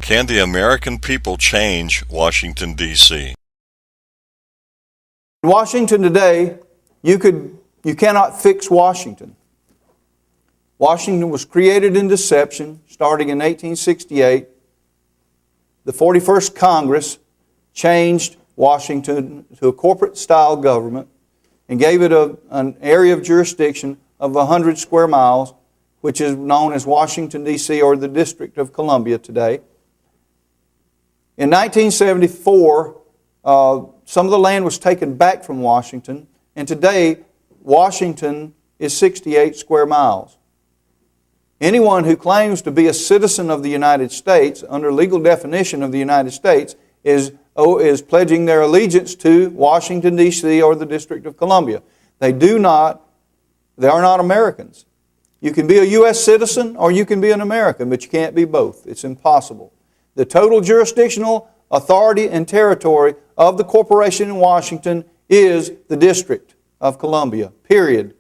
Can the American people change Washington, D.C.? In Washington today, you cannot fix Washington. Washington was created in deception, starting in 1868. The 41st Congress changed Washington to a corporate-style government and gave it an area of jurisdiction of 100 square miles, which is known as Washington, D.C., or the District of Columbia today. In 1974, some of the land was taken back from Washington, and today Washington is 68 square miles. Anyone who claims to be a citizen of the United States, under legal definition of the United States, is pledging their allegiance to Washington, D.C. or the District of Columbia. They are not Americans. You can be a U.S. citizen or you can be an American, but you can't be both. It's impossible. The total jurisdictional authority and territory of the corporation in Washington is the District of Columbia, period.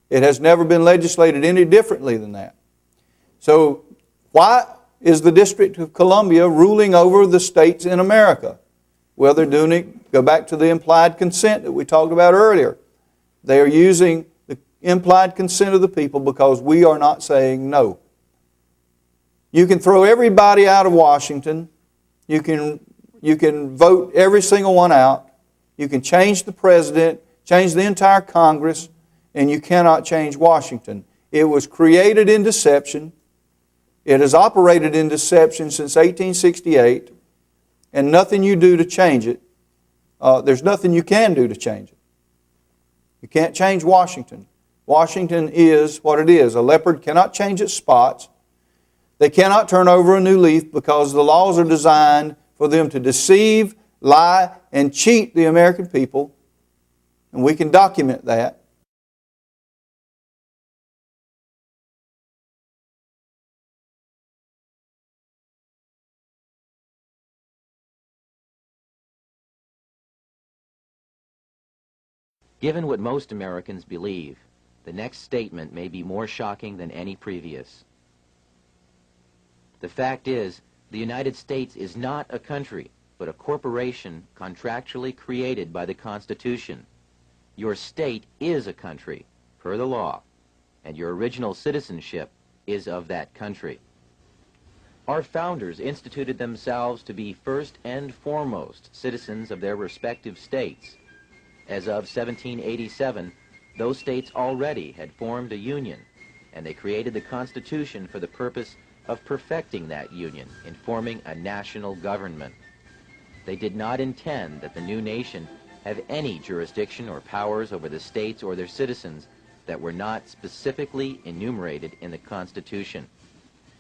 It has never been legislated any differently than that. So why is the District of Columbia ruling over the states in America? Well, they're doing it, go back to the implied consent that we talked about earlier. They are using the implied consent of the people because we are not saying no. You can throw everybody out of Washington. You can vote every single one out. You can change the president, change the entire Congress, and you cannot change Washington. It was created in deception. It has operated in deception since 1868, and nothing you do to change it. There's nothing you can do to change it. You can't change Washington. Washington is what it is. A leopard cannot change its spots. They cannot turn over a new leaf because the laws are designed for them to deceive, lie, and cheat the American people. And we can document that. Given what most Americans believe, the next statement may be more shocking than any previous. The fact is, the United States is not a country, but a corporation contractually created by the Constitution. Your state is a country, per the law, and your original citizenship is of that country. Our founders instituted themselves to be first and foremost citizens of their respective states. As of 1787, those states already had formed a union, and they created the Constitution for the purpose of perfecting that union in forming a national government. They did not intend that the new nation have any jurisdiction or powers over the states or their citizens that were not specifically enumerated in the Constitution.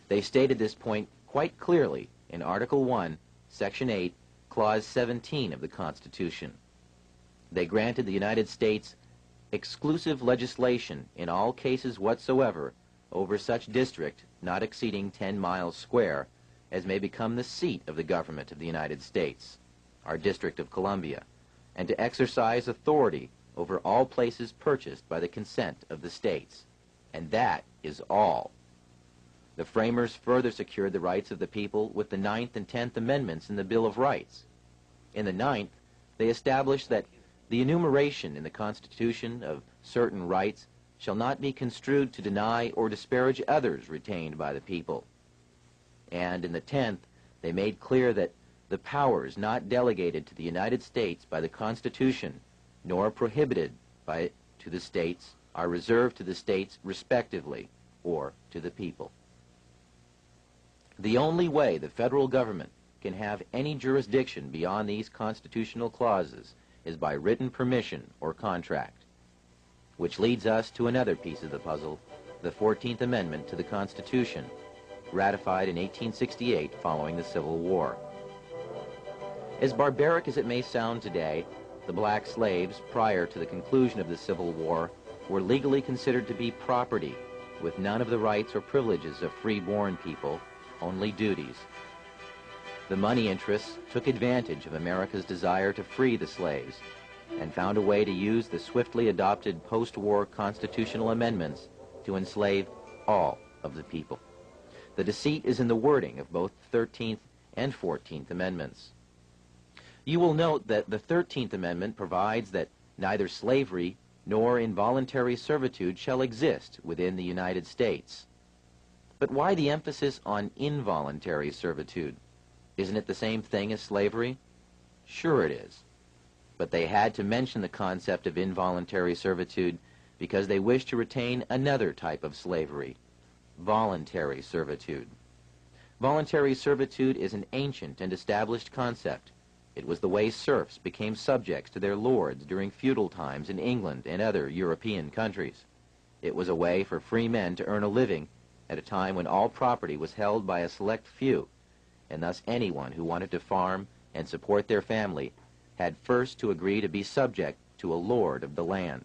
They stated this point quite clearly in Article 1, Section 8, Clause 17 of the Constitution. They granted the United States exclusive legislation in all cases whatsoever over such district not exceeding 10 miles square as may become the seat of the government of the United States, our District of Columbia, and to exercise authority over all places purchased by the consent of the states. And that is all. The framers further secured the rights of the people with the 9th and 10th Amendments in the Bill of Rights. In the 9th, they established that the enumeration in the Constitution of certain rights shall not be construed to deny or disparage others retained by the people. And in the 10th, they made clear that the powers not delegated to the United States by the Constitution, nor prohibited to the states, are reserved to the states respectively, or to the people. The only way the federal government can have any jurisdiction beyond these constitutional clauses is by written permission or contract. Which leads us to another piece of the puzzle, the 14th Amendment to the Constitution, ratified in 1868 following the Civil War. As barbaric as it may sound today, the black slaves, prior to the conclusion of the Civil War, were legally considered to be property, with none of the rights or privileges of free-born people, only duties. The money interests took advantage of America's desire to free the slaves, and found a way to use the swiftly adopted post-war constitutional amendments to enslave all of the people. The deceit is in the wording of both the 13th and 14th Amendments. You will note that the 13th Amendment provides that neither slavery nor involuntary servitude shall exist within the United States. But why the emphasis on involuntary servitude? Isn't it the same thing as slavery? Sure it is. But they had to mention the concept of involuntary servitude because they wished to retain another type of slavery, voluntary servitude. Voluntary servitude is an ancient and established concept. It was the way serfs became subjects to their lords during feudal times in England and other European countries. It was a way for free men to earn a living at a time when all property was held by a select few, and thus anyone who wanted to farm and support their family had first to agree to be subject to a lord of the land.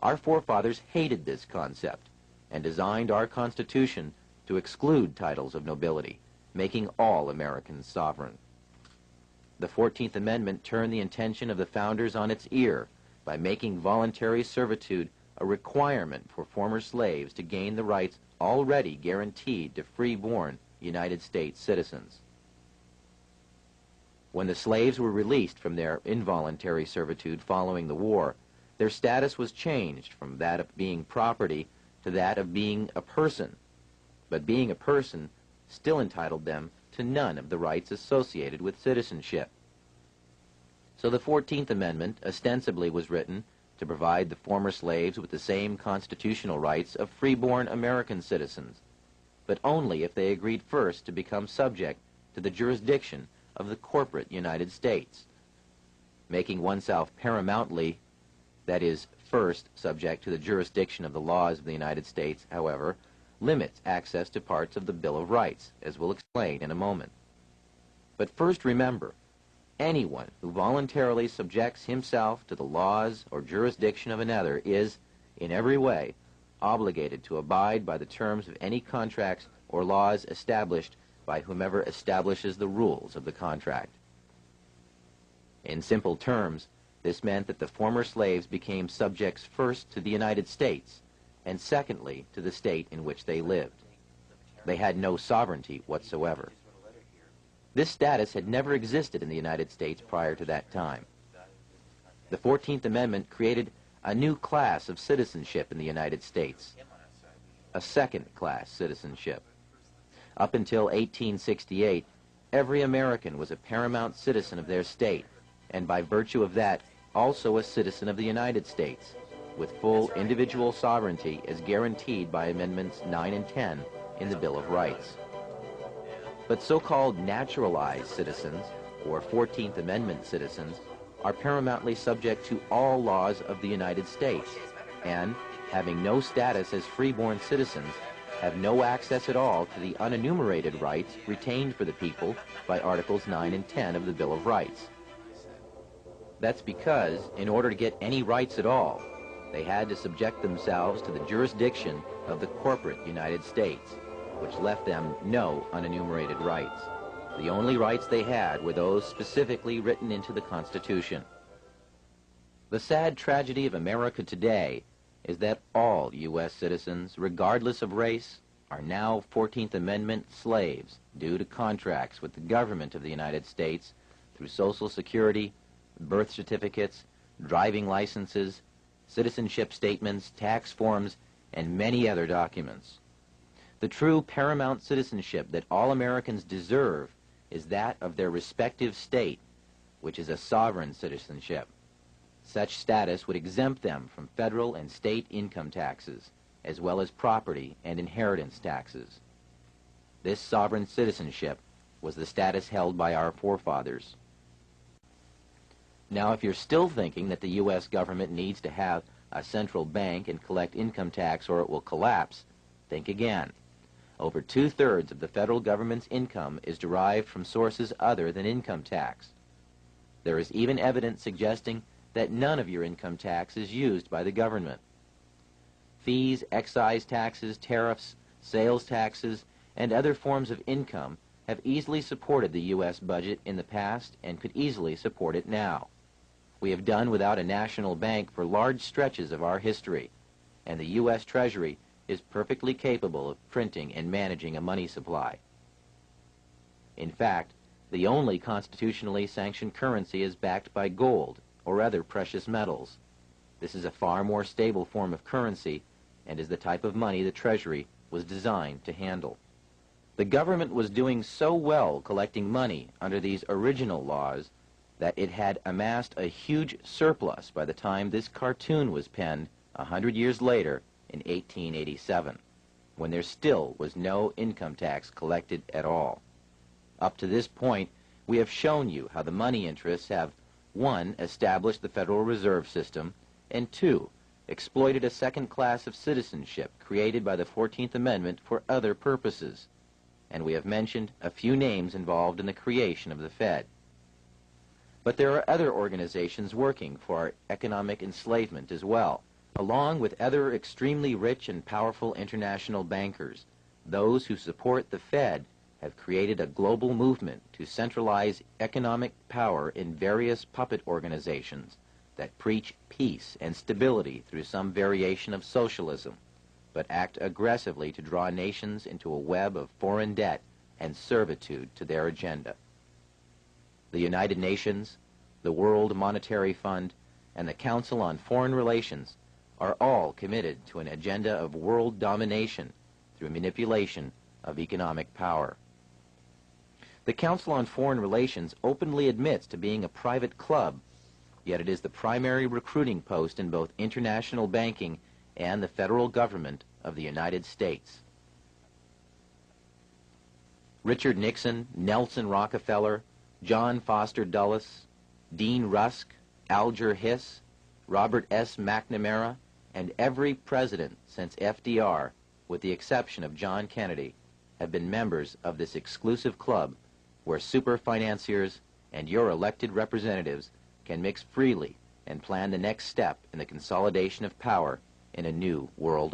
Our forefathers hated this concept and designed our Constitution to exclude titles of nobility, making all Americans sovereign. The 14th Amendment turned the intention of the founders on its ear by making voluntary servitude a requirement for former slaves to gain the rights already guaranteed to free-born United States citizens. When the slaves were released from their involuntary servitude following the war, their status was changed from that of being property to that of being a person. But being a person still entitled them to none of the rights associated with citizenship. So the 14th Amendment ostensibly was written to provide the former slaves with the same constitutional rights of free-born American citizens, but only if they agreed first to become subject to the jurisdiction of the corporate United States. Making oneself paramountly, that is, first subject to the jurisdiction of the laws of the United States, however, limits access to parts of the Bill of Rights, as we'll explain in a moment. But first remember, anyone who voluntarily subjects himself to the laws or jurisdiction of another is, in every way, obligated to abide by the terms of any contracts or laws established by whomever establishes the rules of the contract. In simple terms, this meant that the former slaves became subjects first to the United States, and secondly to the state in which they lived. They had no sovereignty whatsoever. This status had never existed in the United States prior to that time. The 14th Amendment created a new class of citizenship in the United States, a second-class citizenship. Up until 1868, every American was a paramount citizen of their state, and by virtue of that, also a citizen of the United States, with full individual sovereignty as guaranteed by Amendments 9 and 10 in the Bill of Rights. But so-called naturalized citizens, or 14th Amendment citizens, are paramountly subject to all laws of the United States, and, having no status as free-born citizens, have no access at all to the unenumerated rights retained for the people by Articles 9 and 10 of the Bill of Rights. That's because, in order to get any rights at all, they had to subject themselves to the jurisdiction of the corporate United States, which left them no unenumerated rights. The only rights they had were those specifically written into the Constitution. The sad tragedy of America today is that all U.S. citizens, regardless of race, are now 14th Amendment slaves due to contracts with the government of the United States through Social Security, birth certificates, driving licenses, citizenship statements, tax forms, and many other documents. The true paramount citizenship that all Americans deserve is that of their respective state, which is a sovereign citizenship. Such status would exempt them from federal and state income taxes, as well as property and inheritance taxes. This sovereign citizenship was the status held by our forefathers. Now, if you're still thinking that the U.S. government needs to have a central bank and collect income tax or it will collapse, think again. Over 2/3 of the federal government's income is derived from sources other than income tax. There is even evidence suggesting that none of your income tax is used by the government. Fees, excise taxes, tariffs, sales taxes, and other forms of income have easily supported the U.S. budget in the past and could easily support it now. We have done without a national bank for large stretches of our history, and the U.S. Treasury is perfectly capable of printing and managing a money supply. In fact, the only constitutionally sanctioned currency is backed by gold or other precious metals. This is a far more stable form of currency and is the type of money the Treasury was designed to handle. The government was doing so well collecting money under these original laws that it had amassed a huge surplus by the time this cartoon was penned 100 years later in 1887, when there still was no income tax collected at all. Up to this point, we have shown you how the money interests have 1. Established the Federal Reserve System, and 2. Exploited a second class of citizenship created by the 14th Amendment for other purposes. And we have mentioned a few names involved in the creation of the Fed. But there are other organizations working for our economic enslavement as well, along with other extremely rich and powerful international bankers. Those who support the Fed have created a global movement to centralize economic power in various puppet organizations that preach peace and stability through some variation of socialism, but act aggressively to draw nations into a web of foreign debt and servitude to their agenda. The United Nations, the World Monetary Fund, and the Council on Foreign Relations are all committed to an agenda of world domination through manipulation of economic power. The Council on Foreign Relations openly admits to being a private club, yet it is the primary recruiting post in both international banking and the federal government of the United States. Richard Nixon, Nelson Rockefeller, John Foster Dulles, Dean Rusk, Alger Hiss, Robert S. McNamara, and every president since FDR, with the exception of John Kennedy, have been members of this exclusive club where super financiers and your elected representatives can mix freely and plan the next step in the consolidation of power in a new world